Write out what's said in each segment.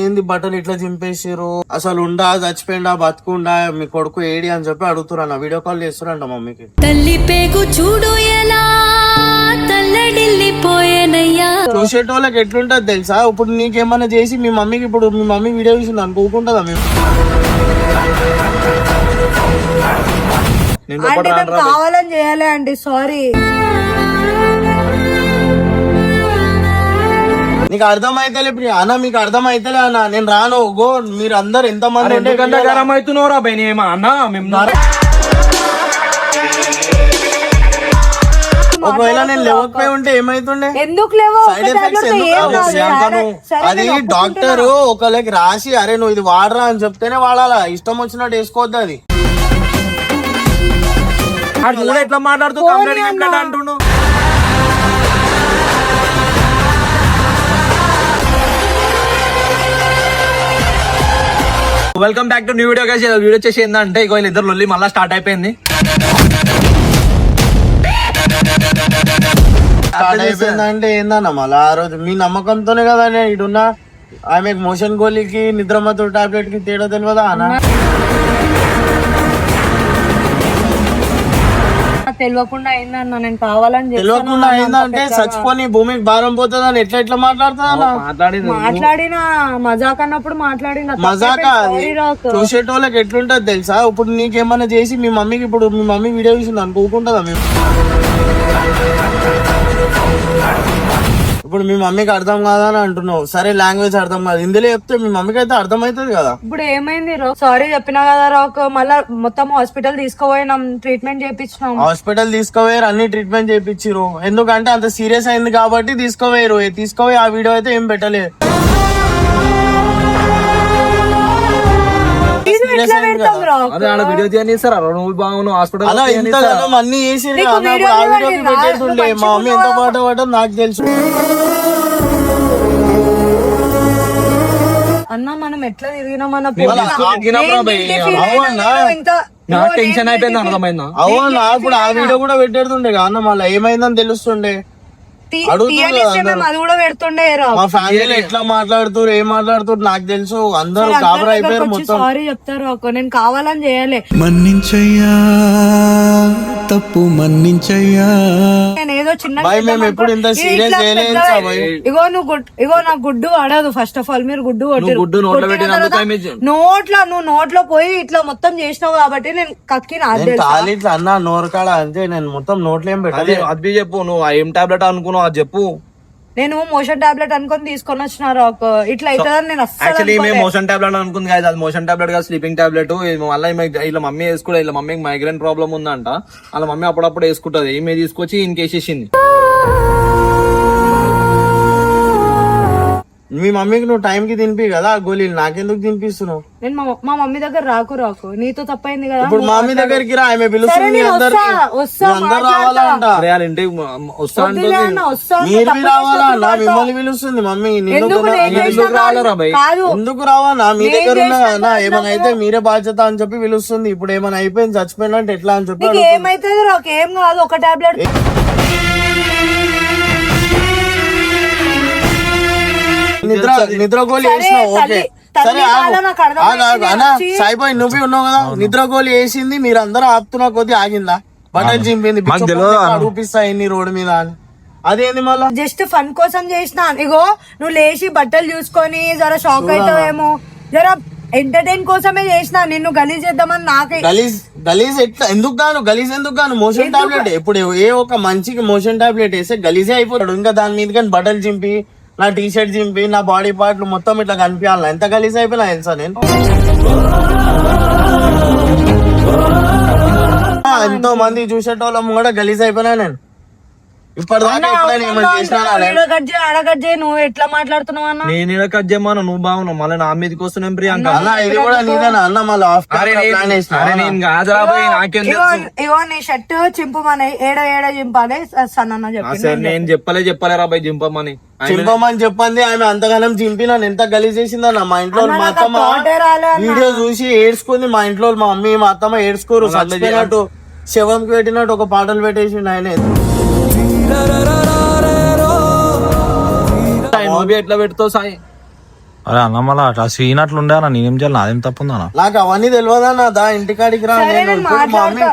ఏంది బట్టలు ఇట్లా చింపేసారు, అసలు ఉండా చచ్చిపోయిండా బతుకుండా మీ కొడుకు ఏడి అని చెప్పి అడుగుతున్నా, వీడియో కాల్ చేస్తురంట మమ్మీకి. తల్లి పేగు చూడు ఎలా తల్లడిల్లిపోయేనయ్యా. చూసేటోళ్ళకి ఎట్లుంటది తెలుసా, ఇప్పుడు నీకేమన్నా చేసి మీ మమ్మీకి, ఇప్పుడు మీ మమ్మీ వీడియో చూసింది అనుకోకుంటుందా మేము? కావాలని చేయాలి అండి, సారీ. నీకు అర్థమైతలే ప్రియా అన్న, మీకు అర్థమైతలే అన్న, నేను రాను. గో మీరు అందరు ఎంత మంది అవుతున్నావురా బయట అన్న మేము. ఒకవేళ నేను లేవకపోయి ఉంటే ఏమైతుండే? ఎందుకు లేవో సైడ్ ఎఫెక్ట్స్ అది డాక్టర్ ఒకళ్ళకి రాసి అరే నువ్వు ఇది వాడరా అని చెప్తేనే వాడాలా, ఇష్టం వచ్చినట్టు వేసుకోవద్దు. అది ఎట్లా మాట్లాడుతూ అంటుండు. Welcome back to new video guys. Video వచ్చేసి ఏంటంటే ఇక ఇద్దరు లొల్లి మళ్ళీ స్టార్ట్ అయిపోయింది. అయిపోయిందంటే ఏందన్న మళ్ళీ ఆ రోజు మీ నమ్మకంతోనే కదా నేను ఇడున్నా. ఆమెకు మోషన్ గోళీకి నిద్రమత్తు టాబ్లెట్ కి తేడా తెలియదా అన్న? తెలియకుండా అయిందన్న, నేను కావాలని తెలియకుండా అయిందంటే చచ్చిపోని భూమికి భారం పోతుంది అని ఎట్లా మాట్లాడుతా? మాట్లాడిన మజాక్ అన్నప్పుడు మాట్లాడిన మజాకా? చూసేటోళ్ళకి ఎట్లుంటది తెలుసా, ఇప్పుడు నీకేమన్నా చేసి మీ మమ్మీకి, ఇప్పుడు మీ మమ్మీ వీడియో చూసింది అనుకోకుంటుందా మేము? ఇప్పుడు మీ మమ్మీకి అర్థం కాదని అంటున్నావు, సరే లాంగ్వేజ్ అర్థం కాదు, ఇందులో చెప్తే మీ మమ్మీకి అయితే అర్థం అవుతుంది కదా. ఇప్పుడు ఏమైంది సారీ చెప్పినా కదా రాక్, మళ్ళా మొత్తం హాస్పిటల్ తీసుకుపోయినాం, ట్రీట్మెంట్ చేయించినాం. హాస్పిటల్ తీసుకుపోయారు, అన్ని ట్రీట్మెంట్ చేయించారు. ఎందుకంటే అంత సీరియస్ అయింది కాబట్టి తీసుకుపోయారు. తీసుకుపోయి ఆ వీడియో అయితే ఏం పెట్టలేదు. అలా ఇంతకాలం అన్ని చేసి పెట్టేస్తుండే. మా మమ్మీ ఎంత పాట పడటం నాకు తెలుసు అన్న. మనం ఎట్లా తిరిగినాం అన్న, టెన్షన్ అయిపోయింది అర్థమైందా? అవునా, ఇప్పుడు ఆ వీడియో కూడా పెట్టేస్తుండే అన్న, మళ్ళీ ఏమైందని తెలుస్తుండే. అది కూడా పెడుతుండే. మా ఫ్యామిలీలో ఎట్లా మాట్లాడుతారు, ఏం మాట్లాడుతారు నాకు తెలుసు. అందరూ కాబరా అయిపోయారు మొత్తం. సారీ చెప్తారు, నేను కావాలని చేయాలి. మన్నించయ్యా, తప్పు మన్నించయ్యా. నేను ఏదో చిన్న మేము ఎప్పుడు ఇంత సీరియస్ చేయలేదు. ఇగో నాకు గుడ్డు ఆడదు. ఫస్ట్ ఆఫ్ ఆల్ మీరు గుడ్డు నోట్లో పోయి ఇట్లా మొత్తం చేసినావు కాబట్టి నేను కక్కి ఖాళీ ఇట్లా అన్నా నోరు కాడ అంతే. నేను మొత్తం నోట్లో ఏం పెట్టాలి. అది చెప్పు, నువ్వు ఏం టాబ్లెట్ అనుకున్నావు అది చెప్పు. నేను మోషన్ టాబ్లెట్ అనుకుని తీసుకొని వచ్చినారు. ఇట్లా అవుతుందని నేను యాక్చువల్లీ మేము మోషన్ టాబ్లెట్ అనుకుంది కదా, అది మోషన్ టాబ్లెట్ కాదు, స్లీపింగ్ టాబ్లెట్. మళ్ళీ ఇలా మమ్మీ వేసుకుంటే, ఇలా మమ్మీకి మైగ్రేన్ ప్రాబ్లం ఉందంట. అలా మమ్మీ అప్పుడప్పుడు వేసుకుంటది. ఈమె తీసుకొచ్చి ఇంకేసేసింది. మీ మమ్మీకి నువ్వు టైం కి తినిపి కదా గోళీలు, నాకెందుకు తినిపిస్తున్నావు? నేను మా మమ్మీ దగ్గర రాకు నీతో తప్పైంది కదా. ఇప్పుడు మమ్మీ దగ్గరికి రా, ఆమె పిలుస్తుంది. అందరు రావాలంట. మీరు రావాలా? మిమ్మల్ని పిలుస్తుంది మమ్మీ. ఎందుకు రావాలా? మీ దగ్గర ఉన్నా ఏమైనా అయితే మీరే బాధ్యత అని చెప్పి పిలుస్తుంది. ఇప్పుడు ఏమైనా అయిపోయింది, చచ్చిపోయినంటే ఎట్లా అని చెప్పి. ఏమైతే ఏం కాదు, ఒక టాబ్లెట్. నిద్ర గోళీ వేసినావు, ఓకే సరే. సాయిపోయి నువ్వు ఉన్నావు కదా, నిద్ర గోళీ వేసింది. మీరు అందరూ ఆపుతున్నా కొద్ది ఆగిందా? బటన్ చింపింది, చూపిస్తా ఎన్ని రోడ్డు మీద అని. అదేంది మళ్ళా? జస్ట్ ఫన్ కోసం చేసిన. ఇగో నువ్వు లేచి బట్టలు చూసుకొని జర షాక్ అవుతావేమో, జర ఎంటర్టైన్ కోసమే చేసిన. నిన్ను గలీజ్ చేద్దామని నాకే. గలీజ్ ఎట్లా ఎందుకు గాను మోషన్ టాబ్లెట్. ఇప్పుడు ఏ ఒక మంచికి మోషన్ టాబ్లెట్ వేస్తే గలీజే అయిపోతాడు. ఇంకా దాని మీద కానీ బట్టలు చింపి, నా టీ షర్ట్ చింపి, నా బాడీ పార్ట్లు మొత్తం ఇట్లా కనిపించాలి. ఎంత గలీజ్ అయిపోయినా తెలుసా నేను? ఎంతో మంది చూసేటోళ్ళం కూడా గలీజ్ అయిపోయినా నేను. నువ్వు ఎట్లా మాట్లాడుతున్నావు అన్న? నేను కట్ చేయమన్నా, నువ్వు బాగున్నావు. మళ్ళీ నా మీదకి వస్తున్నాం ప్రియాంక. ఇది కూడా నీదేనా అన్న? మళ్ళీ ఇగో నీ షర్ట్ చింపమని ఏడ చింపాలి సన్న చెప్పి. నేను చెప్పలే రాబాయ్ చింపమని. చింపమని చెప్పండి. ఆమె అంతగానం చింపి నన్ను ఎంత గలీజ్ చేసిందన్న. మా ఇంట్లో మా అత్తమ్మ వీడియో చూసి ఏడ్చుకుంది. మా ఇంట్లో మా మమ్మీ మా అత్తమ్మ ఏడ్చుకోరు. చచ్చిపోయినట్టు శవంకి పెట్టినట్టు ఒక పాటలు పెట్టేసిండు ఆయన. ఎట్లా పెడతావు సాయి? అరే అన్న మళ్ళీ అట్లా సీన్ అట్లా ఉండే అన్న నేనేం చేయాలి నాదేం తప్పుందన్న నాకు అవన్నీ తెలియదన్నా దా ఇంటికాడికి రా సరే, నేను నేను ఇప్పుడు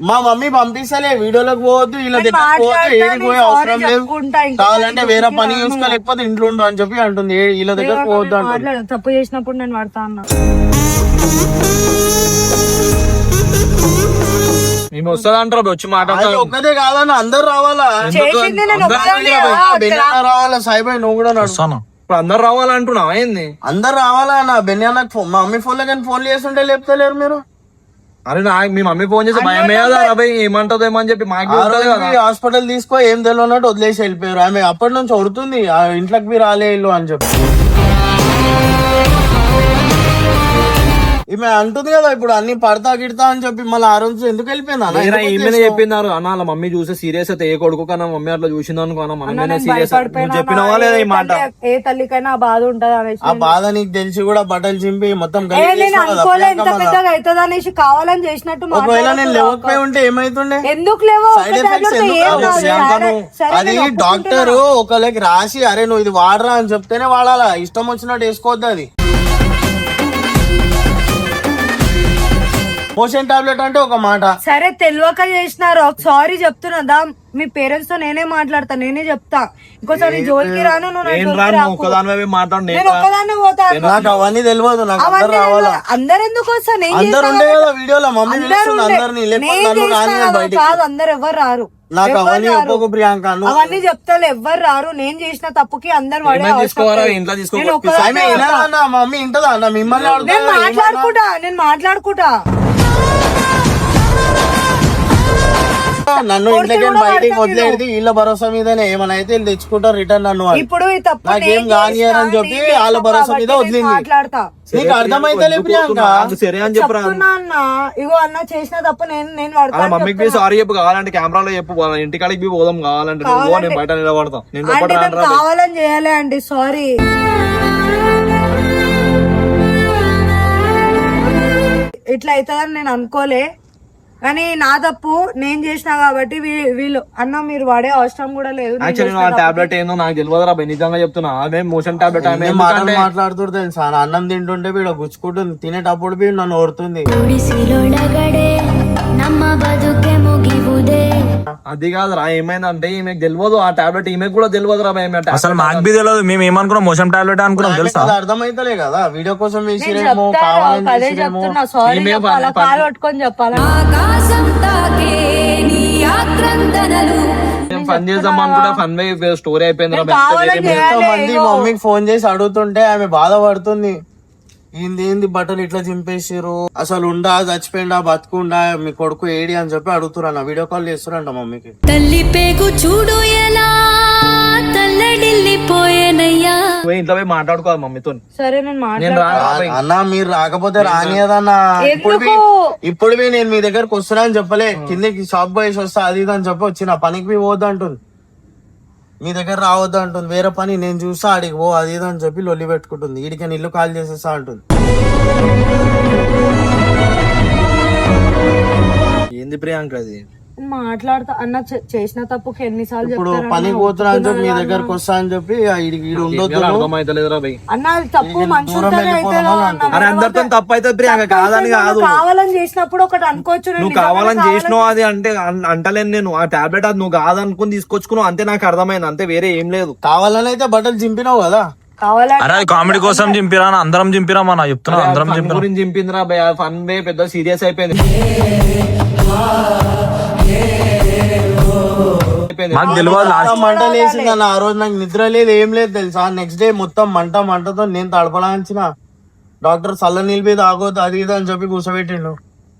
మా మమ్మీ పంపిస్తలే వీడియోలోకి పోవద్దు ఇలా దగ్గర పోవద్దు ఏడికి పోయే అవసరం లేదు చెప్పుకుంటా, ఇంకా కావాలంటే వేరే పని చూసుకో లేకపోతే ఇంట్లో ఉండు అని చెప్పి అంటుంది వీళ్ళ దగ్గర పోవద్దు అంటుంది మాట్లాడు, తప్పు చేసినప్పుడు నేను పడతా అన్నా. మేము వస్తుంది అంటారు వచ్చి అది మాట్లాడతాం. ఒక్కదే కాదన్న అందరు రావాలా చేసింది నేను ఒక్కదాన్నే కదా. బెన్నెన్న రావాలా సాయిబాయి నువ్వు కూడా నడుస్తాను వస్తాను ఇప్పుడు అందరు రావాలంటున్నావు ఏంది? అందరు రావాలా అన్న బెన్నెన్నకు మా మమ్మీ ఫోన్ లో కానీ ఫోన్ చేస్తుంటే లేపుతలేరు మీరు అరే మీ మమ్మీ ఫోన్ చేసి భయం వేయదా అబ్బాయి ఏమంటదో ఏమో అని చెప్పి మాకు ఆ ఉంటది కదా. రోజు హాస్పిటల్ తీసుకో ఏం తెలియనట్టు వదిలేసి వెళ్ళిపోయారు ఆమె అప్పటి నుంచి వడుతుంది ఆ ఇంట్లోకి మీరు రాలే ఇల్లు అని చెప్పి ఈమె అంటుంది కదా ఇప్పుడు అన్ని పడతా గిడతా అని చెప్పి మళ్ళీ ఆ రోజు ఎందుకు వెళ్ళిపోయింది అన్న? ఏరా ఎందుకు ఈమెనే వదిలేసావు? చెప్పినారు అన్న వాళ్ళ మమ్మీ చూస్తే సీరియస్ అయితే ఏ కొడుకు కన్నా మమ్మీ అట్లా చూసింది అనుకో అన్న అన్నా, మనమేనే నేను సీరియస్ భయపడిపోయినా నువ్వు చెప్పినవా లేదా ఈ మాట? ఏ తల్లికైనా ఆ బాధ ఉంటది అనేసి ఆ బాధ నీకు తెలిసి కూడా బట్టలు చింపి మొత్తం ఏ గలీజ్ నేను చేసావు కదా, అనుకోలే ఎంత ప్రియాంక పెద్దగా అవుతుంది అనేసి కావాలని చేసినట్టు ఒకవేళ నేను మాట్లాడుతున్నావు. లేవకపోయి ఉంటే ఏమైతుండే ఎందుకు లేవో సైడ్ ఎఫెక్ట్స్ ఎందుకు రావు? ప్రియాంకను అది డాక్టర్ ఒకళ్ళకి రాసి అరే నువ్వు ఇది వాడరా అని చెప్తేనే వాడాలా ఇష్టం వచ్చినట్టు వేసుకోవద్దు అది మోషన్ టాబ్లెట్ అంటే ఒక మాట సరే తెలియక చేసినారు సారీ చెప్తున్నా మీ పేరెంట్స్ తో నేనే మాట్లాడతా నేనే చెప్తా ఇంకోసారి జోలికి రాను నువ్వు నా నేను జోలికి రాను రాకు. ఒక్కదాని మాట్లాడు నేను ఒక్కదాన్ని పోతా నాకు అవన్నీ తెలియదు నాకు అందరు అవన్నీ రావాలా అందరు ఎందుకు వస్తా నేను అందరు చేస్తా ఉండే కదా. కదా వీడియోలో మమ్మీ అందరూ పిలుస్తుంది ఉండే. అందరినీ లేకపోతే నేను నన్ను చేస్తా రాని కదా, బయటికి కాదు అందరు ఎవరు రారు నాకు ఎవరు అవన్నీ రారు. ఒప్పుకో ప్రియాంక నువ్వు అవన్నీ చెప్తాను ఎవరు రారు నేను చేసిన తప్పుకి అందరు పడే ఏమైనా అవసరం తీసుకోవాలా లేదు. ఇంట్లో నేను తీసుకోవాలి ఒక్కదాన్నే ఆమె వస్తా. వినదా అన్న మమ్మీ ఇంటదా అన్న మిమ్మల్ని నేను అడుగుతా ఏమన్నా? మాట్లాడుకుంటా నన్ను ఇంట్లోకి బయటికి వదిలేది వీళ్ళ భరోసా మీదనే ఏమైనా అయితే వీళ్ళు తెచ్చుకుంటారు రిటర్న్ నన్ను అని. ఇప్పుడు ఈ తప్పు నాకేం నేను కానియరని చేసినా, చెప్పి నేను వాళ్ళ చేసిన భరోసా కాబట్టి మీద నేను వదిలింది మాట్లాడతా నీకు అర్థమైతలే ప్రియాంక నాకు సరే అని చెప్పరా చెప్తున్నా అన్న ఇగో అన్న చేసిన తప్పు నేను వాళ్ళ పడతాను మమ్మీకి పోయి సారీ చెప్పు కావాలంటే కెమెరాలో చెప్పు వాళ్ళ ఇంటికాడికి పోయి పోదాం కావాలంటే నువ్వు నేను బయట నిలబడతాం నేను అంటే లోపల నేను కావాలని చేయాలి అండి సారీ ఇట్లా అవుతుందని నేను అనుకోలే కానీ నా తప్పు నేను చేసిన కాబట్టి వీళ్ళు అన్న మీరు వాడే అవసరం కూడా లేదు నేను యాక్చువల్లీ చేసిన ఆ టాబ్లెట్ ఏందో నాకు తెలియదు రా నిజంగా చెప్తున్నా అదే మోషన్ టాబ్లెట్ ఆమె ఏం మాటలు ఎందుకంటే మాట్లాడుతురు తెలుసా అన్నం తింటుంటే వీడు గుచ్చుకుంటుంది తినేటప్పుడు వీడు నన్ను ఓడుతుంది ಗುಡಿಸಿಲೊಳಗಡೆ ನಮ್ಮ ಬದುಕೆ ಮುಗಿವುದೇ అది కాదురా ఏమైందంటే ఈమెకు తెలియదు ఆ టాబ్లెట్ ఈమెకు కూడా తెలియదు రా భయం అసలు మాకు బి తెలియదు మేము ఏమనుకున్నాం మోషన్ టాబ్లెట్ అనుకున్నాం తెలుసా అది అర్థమైతలే కదా వీడియో కోసం నేను వేసిరేమో చెప్తాను కావాలని అదే చేసిరేమో చెప్తున్నా సారీ ఈమె చెప్పాలా పని- కాలు పట్టుకొని చెప్పాలా ఆకాశం తాకే నీ ఆక్రందనలు ఫన్ చేద్దాం అనుకుంటే ఫన్ వే స్టోరీ అయిపోయింది రా నేను కావాలని ఎంతో చేయాలి, మంది ఇగో. మమ్మీకి ఫోన్ చేసి అడుగుతుంటే ఆమె బాధపడుతుంది ఏంది బట్టలు ఇట్లా చింపేసిరు అసలు ఉండా చచ్చిపోయిండా బతుకుండా మీ కొడుకు ఏడి అని చెప్పి అడుగుతున్నా వీడియో కాల్ చేస్తురంట మమ్మీకి తల్లి పేగు చూడు ఎలా తల్లడిల్లిపోయేనయ్యా ఇంట్లో పోయి మాట్లాడుకోవాలి మమ్మీతో సరే నేను నేను మాట్లాడతా అన్న మీరు రాకపోతే రానియదన్నా ఎందుకు? ఇప్పుడు నేను మీ దగ్గరకు వస్తున్నా అని చెప్పలే కిందకి షాప్ పోయేసి వస్తా అది ఇది అని చెప్పి వచ్చిన పనికి పోయి పోద్దు అంటుంది మీ దగ్గర రావద్దు అంటుంది వేరే పని నేను చూస్తా ఆడికి పో అది ఇది అని చెప్పి లొల్లి పెట్టుకుంటుంది వీడికి ఇల్లు కాల్ చేసేస్తా అంటుంది ఏంది ప్రియాంక అది నేను మాట్లాడతా అన్న చేసిన తప్పుకి ఎన్నిసార్లు ఇప్పుడు చెప్తారన్న? పనికి పోతున్నా అని చెప్పి మీ దగ్గరకు వస్తా అని చెప్పి ఈడు ఉండొద్దు అర్థమైతలేదురా భయ్ అన్న అది తప్పు దూరం మనుషులతోనే వెళ్ళిపోదామని అవుతుందా అంటుంది. అన్న? అరే అందరితో తప్పు అయితే ప్రియాంక కాదని కాదు నువ్వు కావాలని చేసినప్పుడు ఒకటి అనుకోవచ్చు నేను నువ్వు నిజంగానే కావాలని చేసినావు అది అంటే అంటలేను నేను ఆ టాబ్లెట్ అది నువ్వు కాదనుకుని తీసుకొచ్చుకున్నావు అంతే నాకు అర్థమైంది అంతే వేరే ఏం లేదు కావాలని అయితే బట్టలు చింపినావు కదా కావాలని అరే అది కామెడీ కోసం చింపిరా అన్న, అందరం చింపిరా మన చెప్తున్నా అందరం ఫన్ చింపిరా గురించి చింపిందిరా భయ్ ఫన్ వే పెద్ద సీరియస్ అయిపోయింది మాకు తెలియదు లాస్ట్ మంట లేసింది అన్న ఆ రోజు నాకు నిద్ర లేదు ఏం లేదు తెలుసా నెక్స్ట్ డే మొత్తం మంటతో నేను తడపలాంచిన డాక్టర్ చల్ల నీళ్ళు మీద ఆగొద్దు అది ఇది అని చెప్పి కూర్చోబెట్టిండు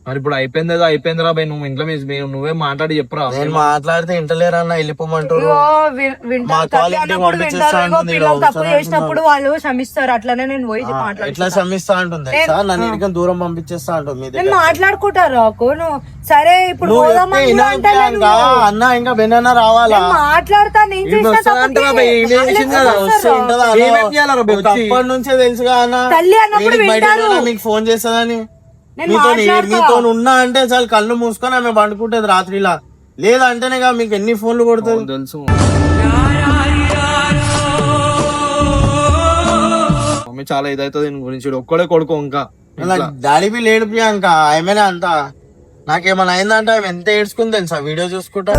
మరి ఇప్పుడు అయిపోయింది ఏదో అయిపోయిందిరా భయ్ నువ్వు ఇంట్లో నువ్వే మాట్లాడి చెప్పురా నేను మాట్లాడితే ఇంటలేరన్న వెళ్ళిపోమంటారు ఇగో మా వింటారు కాలేజీకి తల్లి అన్నప్పుడు పంపించేస్తా వింటారు ఇగో అంటుంది, పిల్లలు ఇగో తప్పు ఒకసారి చేసినప్పుడు వాళ్ళు క్షమిస్తారు అట్లనే నేను పోయి ఎట్లా మాట్లాడుతా శ్రమిస్తా అంటుంది సార్ నన్ను ఇడికి దూరం పంపించేస్తా అంటుంది మీ నేను దగ్గర మాట్లాడుకుంటారు రాకు నువ్వు సరే ఇప్పుడు నువ్వు పోదామని చెప్తే కూడా వినాలి అంటలే ప్రియాంక, నువ్వు. అన్న ఇంకా బెనన్నా రావాలా నేను మాట్లాడతా నేను ఈమె చేసిన వస్తుందంటరా తప్పుకి. భయ్, ఈమె చేసింది కదా, వాళ్ళు వస్తే వస్తారు. ఉంటదా అన్న? ఏమేం చేయాలరా భయ్ వచ్చి? అప్పటి నుంచే తెలుసుగా అన్న తల్లి అన్నప్పుడు వీడికి బయటికి వింటారు. వెళ్ళినా మీకు ఫోన్ చేస్తుందని నేను మీతో మాట్లాడతా. మీతో ఉన్నా అంటే చాలు కళ్ళు మూసుకొని ఆమె పండుకుంటది రాత్రిలా లేదంటేనేగా మీకు ఎన్ని ఫోన్లు కొడుతుంది తెలుసు మమ్మీ మమ్మీ చాలా ఇదవుతుంది దీని గురించి వీడు ఒక్కడే కొడుకు ఇంకా ఇంట్లో. డాడీ బి లేడు ప్రియాంక ఆమెనే అంత నాకేమన్నా అయిందంటే ఆమె ఎంత ఏడ్చుకుంది తెలుసా వీడియో చూసుకుంటా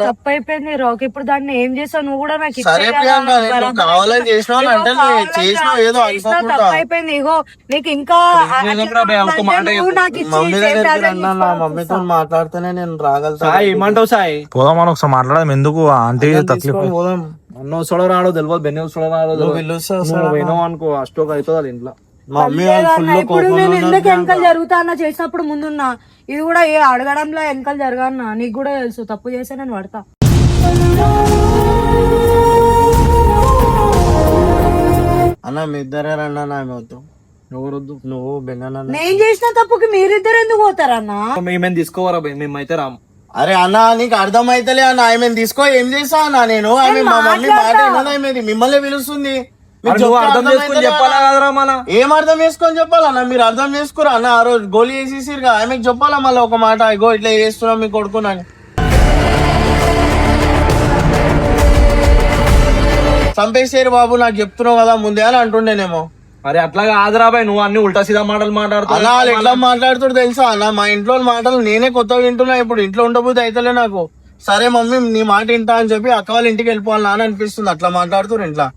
తప్పు అయిపోయింది రాక్. ఇప్పుడు దాన్ని ఏం చేసావు నువ్వు కూడా నాకు సరే ప్రియాంక నేను కావాలని చేసినావు అంటే చేసినావు ఏదో అనుకోకుండా తప్పు అయిపోయింది. ఇగో నీకు ఇంకా ఎందుకురా భయ్యా, ఒక్క మాట నువ్వు నాకు ఇచ్చి మమ్మీ safe దగ్గరికి tablet రన్నా నా మమ్మీతో మాట్లాడితేనే నేను రాగలుగుతా సాయి ఏమంటావు సాయి? పోదామని ఒకసారి మాట్లాడదాం ఎందుకు ఆంటీ తక్లీఫ్ పోదాం అన్న వస్తాడో రాడో తెలియదు, బెన్నీ వస్తాడో రాడో నువ్వు తెలియదు. పిలుస్తావు నువ్వు సార్ పోయినావు అనుకో అష్టోక్ అవుతుంది అది ఇంట్లో. మమ్మీ లేదన్నా, ఫుల్ ఇప్పుడు కోపంలో నేను ఎందుకు ఉన్నారు వెనకాల జరుగుతా అన్న చేసినప్పుడు ముందున్నా. ఇది కూడా ఏ అడగడంలో వెనకాల జరగన్నా. నీకు కూడా తెలుసు తప్పు చేస్తే నేను పడతా. అన్న మీ ఇద్దరే రండి అన్న ఆమె వద్దు ఎవరొద్దు? నువ్వు బెంగన నేను చేసిన తప్పుకి మీరిద్దరు ఎందుకు పోతారన్నా? మేమేం తీసుకోవరా భయ్, మేమైతే రాము. అరే అన్న నీకు అర్థమైతలే అన్న ఆమె తీసుకో ఏం చేసా అన్న నేను ఆమె మా మమ్మీ మాట వినదు ఆమెది మిమ్మల్ని పిలుస్తుంది మీకు అరే నువ్వు చెప్తే అర్థం చేసుకుని అర్థమైతలే చెప్పాలా అన్న. కదరా మళ్ళా? ఏం అర్థం చేసుకొని చెప్పాలన్న మీరు అర్థం చేసుకోరా అన్న ఆ రోజు గోళీ వేసేసిరుగా ఆమెకు చెప్పాలా మళ్ళీ ఒక మాట ఇగో ఇట్లా చేస్తున్నాం మీ కొడుకునని చంపేసేరు బాబు నాకు చెప్తున్నావు కదా ముందే అని అంటుండేనేమో అరే అట్లా కాదురా భయ్, నువ్వు అన్ని ఉల్టా సీదా మాటలు అన్న వాళ్ళు మాట్లాడుతున్నావు. ఎట్లా మాట్లాడుతాడు తెలుసా అన్న మా ఇంట్లో మాటలు నేనే కొత్తగా వింటున్నా ఇప్పుడు ఇంట్లో ఉండబోతే అయితలే నాకు సరే మమ్మీ నీ మాట వింటా అని చెప్పి అక్క వాళ్ళ ఇంటికి వెళ్ళిపోవాలి నాన్న అనిపిస్తుంది అట్లా మాట్లాడుతున్నారు ఇంట్లో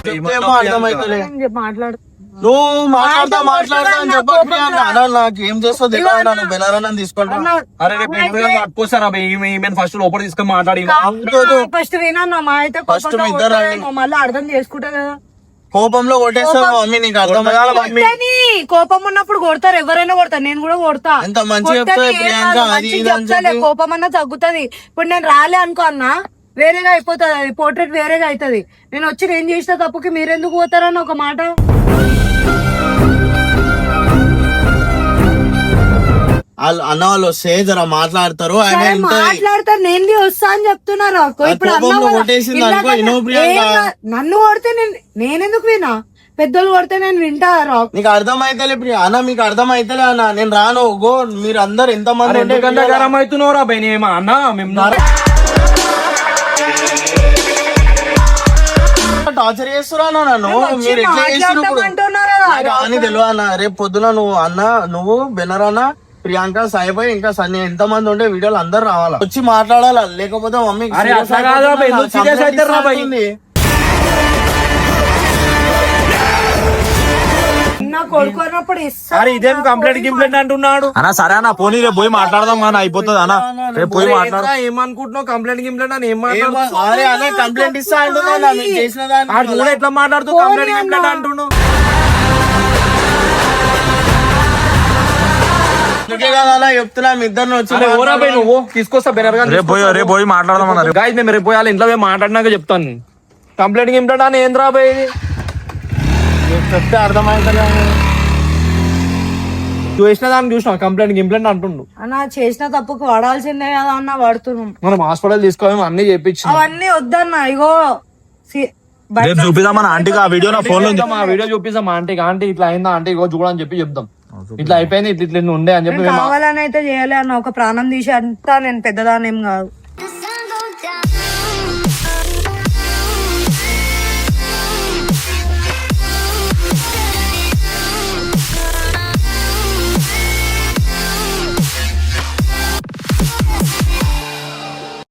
చెప్తేమో అర్థమైతలే మాట్లాడు. నువ్వు మాట్లాడతా అని చెప్పి అన్న నాకు ఏం చేస్తావు తెలియదు నన్ను బెనారన్న తీసుకుంటా అరే రేపు ఇంట్లో పట్టుకొస్తారా భయ్, ఈమె ఫస్ట్ లోపల తీసుకొని మాట్లాడి. ఫస్ట్ వినా మా అయితే First మీ ఇద్దరు రండి. మళ్ళీ అర్థం చేసుకుంటా కదా. కోపంలో కొట్టేస్తావు మమ్మీ నీకు అర్థమయ్యాల మమ్మీ కొట్టని, కోపం ఉన్నప్పుడు కొడతారు, ఎవరైనా కొడతారు, నేను కూడా కొడతా. ఎంత మంచిగా కొట్టని, చెప్తావు ఏం ప్రియాంక, కాదు, అది మంచిగా ఇది అని చెప్తాలే, చెప్పి. కోపం అన్నా తగ్గుతుంది. ఇప్పుడు నేను రాలే అనుకో అన్న వేరేగా అయిపోతుంది, అది పోర్ట్రేట్ వేరేగా అవుతుంది. నేను వచ్చి నేను చేసిన తప్పుకి మీరెందుకు పోతారని ఒక మాట. వాళ్ళు అన్న వాళ్ళు వస్తే జర మాట్లాడతారు ఆమె సరే, ఉంటది. మాట్లాడతారు, నేను వస్తా అని చెప్తున్నారు. ఇప్పుడు కోపంలో అన్నావు కదా, కొట్టేసింది ఇందాక అనుకో, ఇనో ప్రియాంక. ఏం కాదు, నన్ను కొడితే నేనెందుకు వినా? పెద్దోళ్ళు కొడితే నేను వింటా రాక్. నీకు అర్థమైతలే ప్రియా అన్న మీకు అర్థమైతలే అన్న నేను రాను గో మీరు అందరు ఎంత మంది ఉంటే ఎందుకంటే గరం అవుతున్నావురా భయ్, నేమా అన్నా మేము టార్చర్ చేస్తురా అన్న నన్ను మీరు ఎట్లా చేస్తున్నారు ఇప్పుడు? మాట్లాడతామంటున్నారు కదా. నాకు అని తెలియదు అన్న రేపు పొద్దున నువ్వు అన్న నువ్వు బెనరన్న ప్రియాంక సాయిబాయ్ ఇంకా సన్నీ ఎంత మంది ఉంటే వీడియోలు అందరు రావాలా వచ్చి మాట్లాడాలా లేకపోతే మమ్మీ అరే అట్లా కాదురా భయ్, ఎందుకు serious అవుతారురా భయ్? నా కొడుకు అన్నప్పుడు ఇస్తా. అరే ఇదేం కంప్లైంట్ అంటున్నాడు. అన్నా సరే అన్న పోనీ రేపు పోయి మాట్లాడదాం కానీ అయిపోతుంది అన్న రేపు పోయి మాట్లాడదాం. ఏంట్రా, ఏమనుకుంటున్నావు? కంప్లైంట్ అని ఏం అరే అన్న కంప్లైంట్ ఇస్తా అంటున్నా మీరు చేసిన దాన్ని కూడా ఎట్లా మాట్లాడుతూ కంప్లైంట్ అంటున్నావు? అందుకే కదా అలా చెప్తున్నా మీ ఇద్దరిని వచ్చి అరే ఓరా భయ్, నువ్వు తీసుకొస్తా బెనర్ గాని రేపు పోయి మాట్లాడదాం అన్న రేపు. గాయస్ మేము రేపు పోయి వాళ్ళ ఇంట్లో పోయి మాట్లాడినాక చెప్తాను. కంప్లైంట్ అని ఏంద్రా భయ్ ఇది? చెప్తే అర్థమైతలే నువ్వు వేసిన దాన్ని చూసినా కంప్లైంట్ అంటుండు. అన్న చేసిన తప్పుకు పడాల్సిందే కదా అన్న, పడుతున్నాం. మనం హాస్పిటల్ తీసుకోవాలి అన్ని చేపించి అవన్నీ వద్దన్న. ఇగో రేపు చూపిద్దామన్న ఆంటీకి ఆ వీడియో నా ఫోన్ లో ఉంది. ఆ వీడియో చూపిస్తాం ఆంటీకి, ఆంటీ ఇట్లా అయిందా ఆంటీ ఇగో చూడని చెప్పి చెప్తాం. ఇట్లా అయిపోయింది, ఇట్లా ఉండే అని చెప్పి కావాలని అయితే చేయలే అన్న. ఒక ప్రాణం తీసి అంతా నేను పెద్దదాన్ని ఏం కాదు.